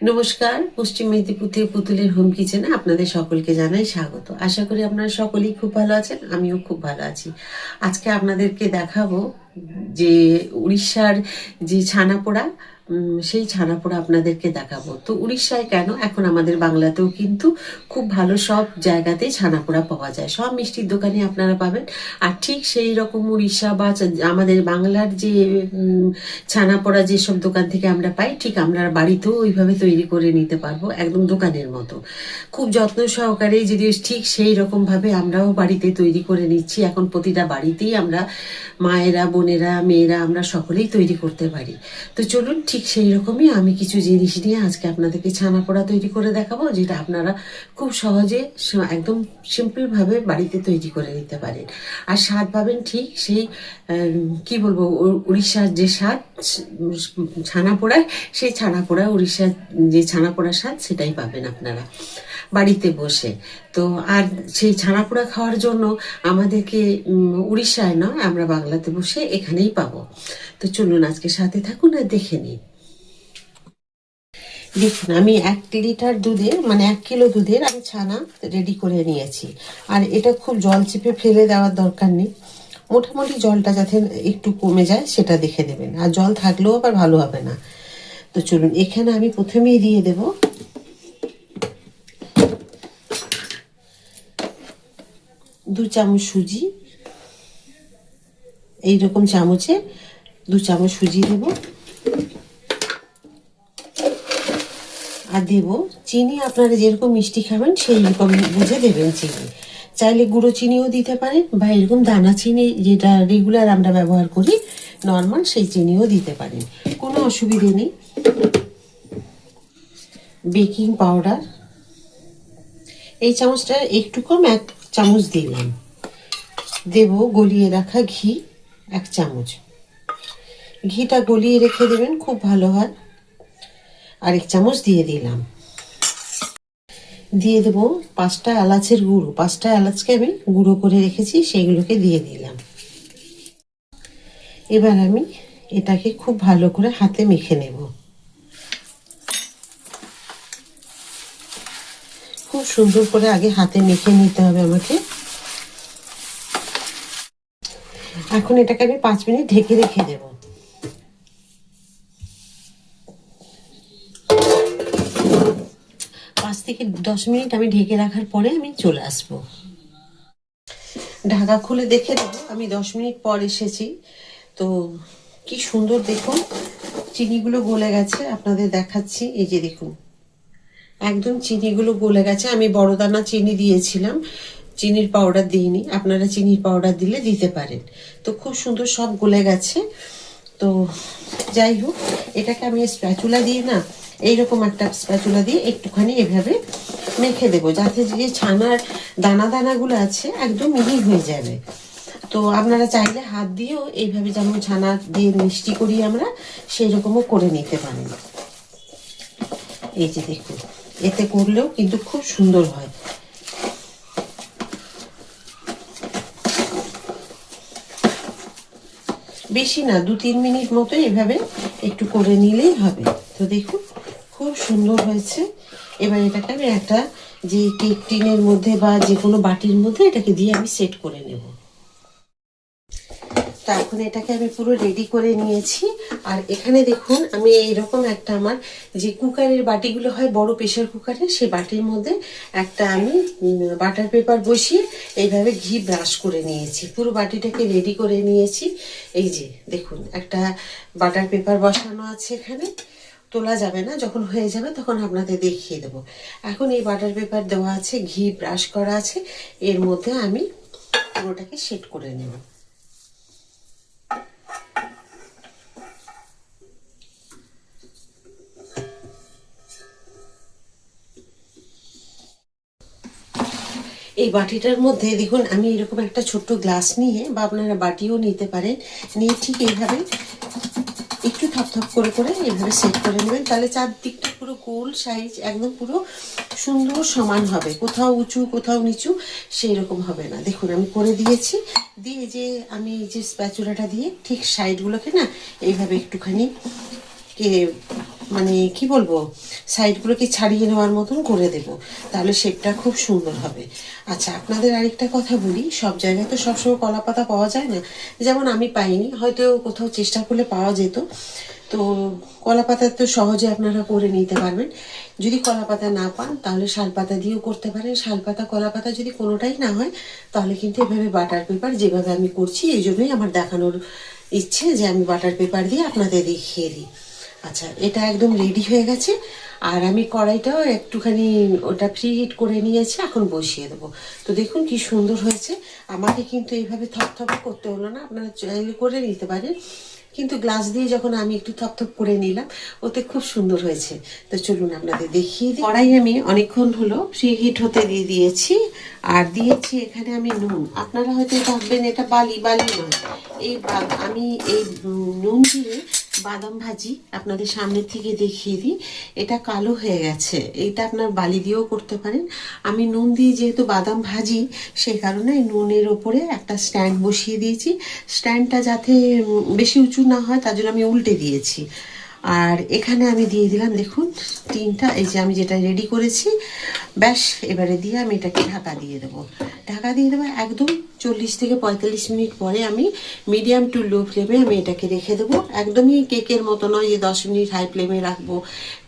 নমস্কার, পশ্চিম মেদিনীপুর থেকে পুতুলের হোম কিচেনে আপনাদের সকলকে জানাই স্বাগত। আশা করি আপনারা সকলেই খুব ভালো আছেন, আমিও খুব ভালো আছি। আজকে আপনাদেরকে দেখাবো যে উড়িষ্যার যে ছানাপোড়া, সেই ছানাপোড়া আপনাদেরকে দেখাবো। তো উড়িষ্যায় কেন, এখন আমাদের বাংলাতেও কিন্তু খুব ভালো সব জায়গাতেই ছানাপোড়া পাওয়া যায়, সব মিষ্টির দোকানে আপনারা পাবেন। আর ঠিক সেই রকম উড়িষ্যা বা আমাদের বাংলার যে ছানাপোড়া যেসব দোকান থেকে আমরা পাই, ঠিক আমরা বাড়িতেও ওইভাবে তৈরি করে নিতে পারবো, একদম দোকানের মতো। খুব যত্ন সহকারে যদি ঠিক সেই রকমভাবে আমরাও বাড়িতে তৈরি করে নিচ্ছি। এখন প্রতিটা বাড়িতেই আমরা মায়েরা, বোনেরা, মেয়েরা আমরা সকলেই তৈরি করতে পারি। তো চলুন, ঠিক সেই রকমই আমি কিছু জিনিস নিয়ে আজকে আপনাদেরকে ছানাপোড়া তৈরি করে দেখাবো, যেটা আপনারা খুব সহজে একদম সিম্পলভাবে বাড়িতে তৈরি করে নিতে পারেন। আর স্বাদ পাবেন ঠিক সেই কি বলবো, উড়িষ্যার যে স্বাদ ছানাপোড়ায়, সেই ছানাপোড়া উড়িষ্যার যে ছানাপোড়ার স্বাদ সেটাই পাবেন আপনারা বাড়িতে বসে। তো আর সেই ছানাপোড়া খাওয়ার জন্য আমাদেরকে উড়িষ্যায় নয়, আমরা বাংলাতে বসে এখানেই পাবো। তো চলুন আজকে সাথে থাকুন আর দেখে নিন। দেখুন, আমি 1 লিটার দুধের, মানে 1 কিলো দুধের আমি ছানা রেডি করে নিয়েছি। আর এটা খুব জল চেপে ফেলে দেওয়ার দরকার নেই, মোটামুটি জলটা যাতে একটু কমে যায় সেটা দেখে দেবেন, আর জল থাকলেও আবার ভালো হবে না। তো চলুন, এখানে আমি প্রথমেই দিয়ে দেব 2 চামচ সুজি। এইরকম চামচে 2 চামচ সুজি দেব। আর দেব চিনি, আপনারা যেরকম মিষ্টি খাবেন সেই রকম বুঝে দেবেন চিনি। চাইলে গুঁড়ো চিনিও দিতে পারেন, বা এরকম দানা চিনি যেটা রেগুলার আমরা ব্যবহার করি নর্মাল, সেই চিনিও দিতে পারেন, কোনো অসুবিধে নেই। বেকিং পাউডার এই চামচটা একটু কম, 1 চামচ দিলাম। দেব গলিয়ে রাখা ঘি 1 চামচ। ঘিটা গলিয়ে রেখে দেবেন, খুব ভালো হয়। আর 1 চামচ দিয়ে দিলাম। দিয়ে দেবো 5টা এলাচের গুঁড়ো, 5টা এলাচকে আমি গুঁড়ো করে রেখেছি, সেইগুলোকে দিয়ে দিলাম। এবার আমি এটাকে খুব ভালো করে হাতে মেখে নেব। খুব সুন্দর করে আগে হাতে মেখে নিতে হবে আমাকে। এখন এটাকে আমি 5 মিনিট ঢেকে রেখে দেব। 5 থেকে 10 মিনিট আমি ঢেকে রাখার পরে আমি চলে আসবো। ঢাকা খুলে দেখে দেবো, আমি 10 মিনিট পর এসেছি। তো কি সুন্দর দেখুন, চিনিগুলো গলে গেছে, আপনাদের দেখাচ্ছি। এই যে দেখুন, একদম চিনিগুলো গলে গেছে। আমি বড় দানা চিনি দিয়েছিলাম, চিনির পাউডার দিইনি, আপনারা চিনির পাউডার দিলে দিতে পারেন। তো খুব সুন্দর সব গলে গেছে। তো যাই হোক, এটাকে আমি স্প্যাচুলা দিয়ে না, এইরকম একটা স্প্যাচুলা দিয়ে একটুখানি এভাবে মেখে দেবো, যাতে যে ছানার দানা দানাগুলো আছে একদম মিহি হয়ে যাবে। তো আপনারা চাইলে হাত দিয়েও এইভাবে, যেমন ছানা দিয়ে মিষ্টি করি আমরা, সেই রকমও করে নিতে পারেন। এই যে দেখুন, এতে করলেও কিন্তু খুব সুন্দর হয়। বেশি না, 2-3 মিনিট মতো এভাবে একটু করে নিলেই হবে। তো দেখুন, খুব সুন্দর হয়েছে। এবার এটাকে আমি একটা যে কেক টিনের মধ্যে বা যে কোনো বাটির মধ্যে এটাকে দিয়ে আমি সেট করে নেব। তো এখন এটাকে আমি পুরো রেডি করে নিয়েছি। আর এখানে দেখুন, আমি এইরকম একটা, আমার যে কুকারের বাটিগুলো হয় বড় প্রেশার কুকারের, সেই বাটির মধ্যে একটা আমি বাটার পেপার বসিয়ে এইভাবে ঘি ব্রাশ করে নিয়েছি। পুরো বাটিটাকে রেডি করে নিয়েছি। এই যে দেখুন, একটা বাটার পেপার বসানো আছে এখানে, তোলা যাবে না, যখন হয়ে যাবে তখন আপনাদের দেখিয়ে দেবো। এখন এই বাটার পেপার দেওয়া আছে, ঘি ব্রাশ করা আছে, এর মধ্যে আমি পুরোটাকে সেট করে নেব। এই বাটিটার মধ্যে দেখুন, আমি এরকম একটা ছোট্ট গ্লাস নিয়ে, বা আপনারা বাটিও নিতে পারেন, নিয়ে ঠিক এইভাবে একটু থপথপ করে করে এইভাবে সেট করে নেবেন। তাহলে চারদিকটা পুরো গোল সাইজ, একদম পুরো সুন্দর সমান হবে, কোথাও উঁচু কোথাও নিচু সেই রকম হবে না। দেখুন আমি করে দিয়েছি। দিয়ে যে আমি এই যে স্প্যাচুলাটা দিয়ে ঠিক সাইডগুলোকে না এইভাবে একটুখানি মানে কি বলবো, সাইডগুলোকে ছাড়িয়ে নেওয়ার মতন করে দেব, তাহলে শেপটা খুব সুন্দর হবে। আচ্ছা, আপনাদের আরেকটা কথা বলি, সব জায়গায় তো সবসময় কলা পাতা পাওয়া যায় না। যেমন আমি পাইনি, হয়তো কোথাও চেষ্টা করলে পাওয়া যেত। তো কলা পাতা তো সহজে আপনারা করে নিতে পারবেন। যদি কলা পাতা না পান তাহলে শাল পাতা দিয়েও করতে পারেন। শাল পাতা কলা পাতা যদি কোনোটাই না হয় তাহলে কিন্তু এভাবে বাটার পেপার, যেভাবে আমি করছি, এই জন্যই আমার দেখানোর ইচ্ছে যে আমি বাটার পেপার দিয়ে আপনাদের দেখিয়ে দিই। আচ্ছা, এটা একদম রেডি হয়ে গেছে। আর আমি কড়াইটাও একটুখানি ওটা প্রি হিট করে নিয়েছি, এখন বসিয়ে দেবো। তো দেখুন কি সুন্দর হয়েছে। আমাকে কিন্তু এইভাবে থপথপে করতে হলো না, আপনারা চাইলে করে নিতে পারেন, কিন্তু গ্লাস দিয়ে যখন আমি একটু থপথপ করে নিলাম, ওতে খুব সুন্দর হয়েছে। তো চলুন আপনাদের দেখিয়ে দিই। কড়াই আমি অনেকক্ষণ হলো প্রি হিট হতে দিয়ে দিয়েছি, আর দিয়েছি এখানে আমি নুন। আপনারা হয়তো ভাববেন এটা বালি, বালি নয়। আমি এই নুন দিয়ে বাদাম ভাজি আপনাদের সামনে থেকে দেখিয়ে দিই। এটা কালো হয়ে গেছে, এটা আপনার বালি দিয়েও করতে পারেন। আমি নুন দিয়ে যেহেতু বাদাম ভাজি, সেই কারণে নুনের ওপরে একটা স্ট্যান্ড বসিয়ে দিয়েছি। স্ট্যান্ডটা যাতে বেশি উঁচু না হয় তার জন্য আমি উল্টে দিয়েছি। আর এখানে আমি দিয়ে দিলাম দেখুন টিনটা, এই যে আমি যেটা রেডি করেছি। ব্যাস, এবারে দিয়ে আমি এটাকে ঢাকা দিয়ে দেবো। ঢাকা দিয়ে দেবো একদম 40 থেকে 45 মিনিট পরে আমি মিডিয়াম টু লো ফ্লেমে আমি এটাকে রেখে দেবো। একদমই কেকের মতো নয় যে 10 মিনিট হাই ফ্লেমে রাখবো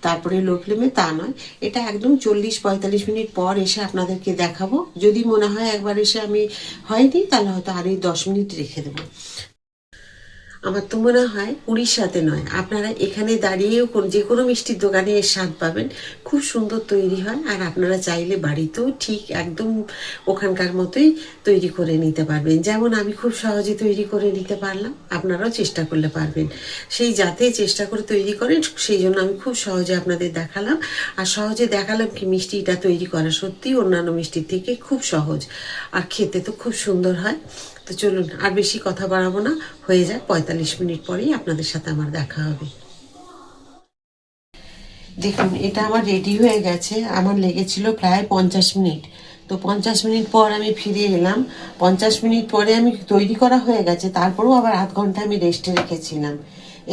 তারপরে লো ফ্লেমে, তা নয়। এটা একদম 40-45 মিনিট পর এসে আপনাদেরকে দেখাবো। যদি মনে হয় একবার এসে আমি হয়নি, তাহলে হয়তো আরও 10 মিনিট রেখে দেবো। আমার তো মনে হয় উড়িষ্যাতে নয়, আপনারা এখানে দাঁড়িয়েও যে কোনো মিষ্টির দোকানে এর স্বাদ পাবেন। খুব সুন্দর তৈরি হয়, আর আপনারা চাইলে বাড়িতেও ঠিক একদম ওখানকার মতোই তৈরি করে নিতে পারবেন। যেমন আমি খুব সহজে তৈরি করে নিতে পারলাম, আপনারাও চেষ্টা করলে পারবেন। সেই যাতে চেষ্টা করে তৈরি করেন, সেই জন্য আমি খুব সহজে আপনাদের দেখালাম। আর সহজে দেখালাম কি মিষ্টিটা তৈরি করা সত্যিই অন্যান্য মিষ্টির থেকে খুব সহজ, আর খেতে তো খুব সুন্দর হয়। তো চলুন আর বেশি কথা বাড়াবো না, হয়ে যায় 45 মিনিট পরেই আপনাদের সাথে আমার দেখা হবে। দেখুন এটা আমার রেডি হয়ে গেছে, আমার লেগেছিল প্রায় 50 মিনিট। তো 50 মিনিট পর আমি ফিরে এলাম। 50 মিনিট পরে আমি তৈরি করা হয়ে গেছে, তারপরেও আবার আধ ঘন্টা আমি রেস্টে রেখেছিলাম।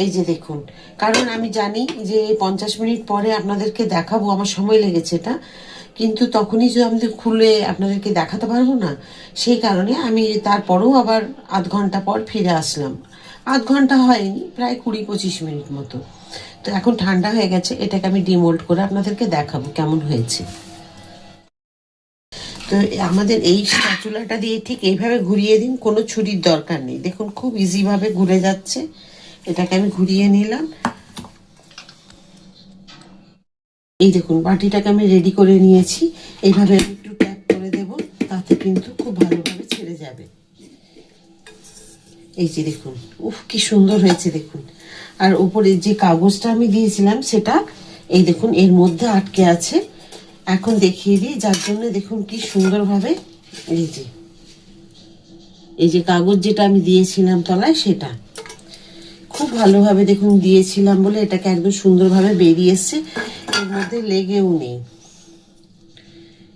এই যে দেখুন, কারণ আমি জানি যে 50 মিনিট পরে আপনাদেরকে দেখাবো, আমার সময় লেগেছে এটা, কিন্তু তখনই যদি আমাদের খুলে আপনাদেরকে দেখাতে পারবো না, সেই কারণে আমি তারপরেও আবার আধ ঘন্টা পর ফিরে আসলাম। আধ ঘন্টা হয়নি, প্রায় 20-25 মিনিট মতো। তো এখন ঠান্ডা হয়ে গেছে, এটাকে আমি ডিমোল্ড করে আপনাদেরকে দেখাবো কেমন হয়েছে। তো আমাদের এই স্প্যাচুলাটা দিয়ে ঠিক এইভাবে ঘুরিয়ে দিন, কোনো ছুরির দরকার নেই। দেখুন খুব ইজিভাবে ঘুরে যাচ্ছে। এটাকে আমি ঘুরিয়ে নিলাম। এই দেখুন বাটিটাকে আমি রেডি করে নিয়েছি। এইভাবে আমি একটু ট্যাপ করে দেব, তাতে কিন্তু খুব ভালোভাবে ছেড়ে যাবে। এই যে দেখুন, উফ কি সুন্দর হয়েছে দেখুন। আর উপরে যে কাগজটা আমি দিয়েছিলাম সেটা এই দেখুন এর মধ্যে আটকে আছে। এখন দেখিয়ে দিই, যার জন্য দেখুন কি সুন্দরভাবে এই যে কাগজ যেটা আমি দিয়েছিলাম তলায়, সেটা খুব ভালোভাবে দেখুন দিয়েছিলাম বলে এটাকে একদম সুন্দরভাবে বেরিয়ে এসছে, এর মধ্যে লেগেও নেই।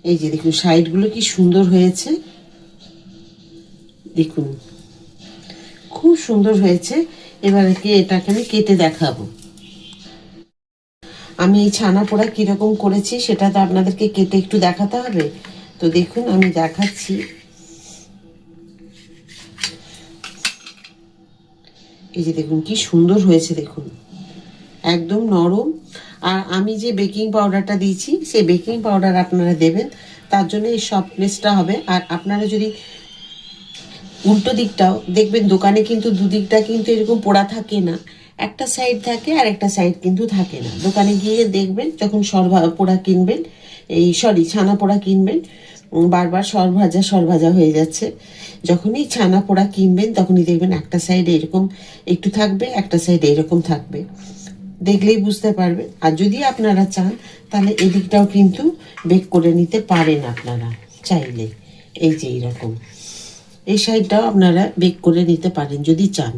এই যে দেখুন সাইডগুলো কি সুন্দর হয়েছে, দেখুন খুব সুন্দর হয়েছে। এবার এটাকে আমি কেটে দেখাবো। আমি এই ছানা পোড়া কিরকম করেছি সেটা তো আপনাদেরকে কেটে একটু দেখাতে হবে। তো দেখুন আমি দেখাচ্ছি। এই যে দেখুন কি সুন্দর হয়েছে, দেখুন একদম নরম। আর আমি যে বেকিং পাউডারটা দিয়েছি, সেই বেকিং পাউডার আপনারা দেবেন, তার জন্য এই সফটনেসটা হবে। আর আপনারা যদি উল্টো দিকটাও দেখবেন, দোকানে কিন্তু দুদিকটা কিন্তু এরকম পোড়া থাকে না, একটা সাইড থাকে আর একটা সাইড কিন্তু থাকে না। দোকানে গিয়ে দেখবেন যখন পোড়া কিনবেন, ছানা পোড়া কিনবেন, বারবার সরভাজা হয়ে যাচ্ছে। যখনই ছানা পোড়া কিনবেন তখনই দেখবেন একটা সাইড এরকম একটু থাকবে, একটা সাইড এরকম থাকবে, দেখলেই বুঝতে পারবেন। আর যদি আপনারা চান তাহলে এদিকটাও কিন্তু বেক করে নিতে পারেন আপনারা চাইলে। এই যে এইরকম এই সাইডটাও আপনারা বেক করে নিতে পারেন যদি চান।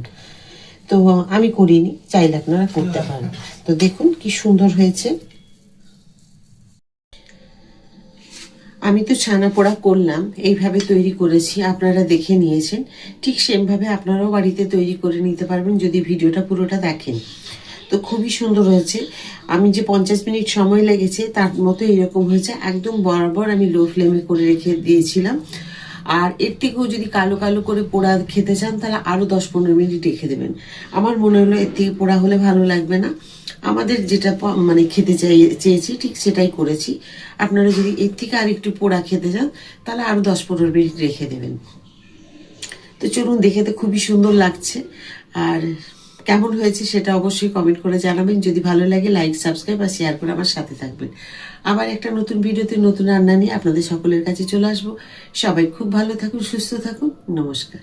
তো আমি করিনি, চাইলে আপনারা করতে পারেন। তো দেখুন কি সুন্দর হয়েছে। আমি তো ছানা পোড়া করলাম, এইভাবে তৈরি করেছি, আপনারা দেখে নিয়েছেন। ঠিক সেমভাবে আপনারাও বাড়িতে তৈরি করে নিতে পারবেন যদি ভিডিওটা পুরোটা দেখেন। তো তো খুবই সুন্দর হয়েছে। আমি যে 50 মিনিট সময় লেগেছে তার মতো এরকম হয়েছে, একদম বরাবর আমি লো ফ্লেমে করে রেখে দিয়েছিলাম। আর এর থেকেও যদি কালো কালো করে পোড়া খেতে চান তাহলে আরও 10-15 মিনিট রেখে দেবেন। আমার মনে হলো এর থেকে পোড়া হলে ভালো লাগবে না, আমাদের যেটা মানে খেতে চেয়েছি ঠিক সেটাই করেছি। আপনারা যদি এর থেকে আর একটু পোড়া খেতে চান তাহলে আরও 10-15 মিনিট রেখে দেবেন। তো চলুন, দেখে তো খুবই সুন্দর লাগছে। আর কেমন হয়েছে সেটা অবশ্যই কমেন্ট করে জানাবেন। যদি ভালো লাগে লাইক, সাবস্ক্রাইব আর শেয়ার করে আমার সাথে থাকবেন। আবার একটা নতুন ভিডিওতে নতুন রান্না নিয়ে আপনাদের সকলের কাছে চলে আসবো। সবাই খুব ভালো থাকুন, সুস্থ থাকুন। নমস্কার।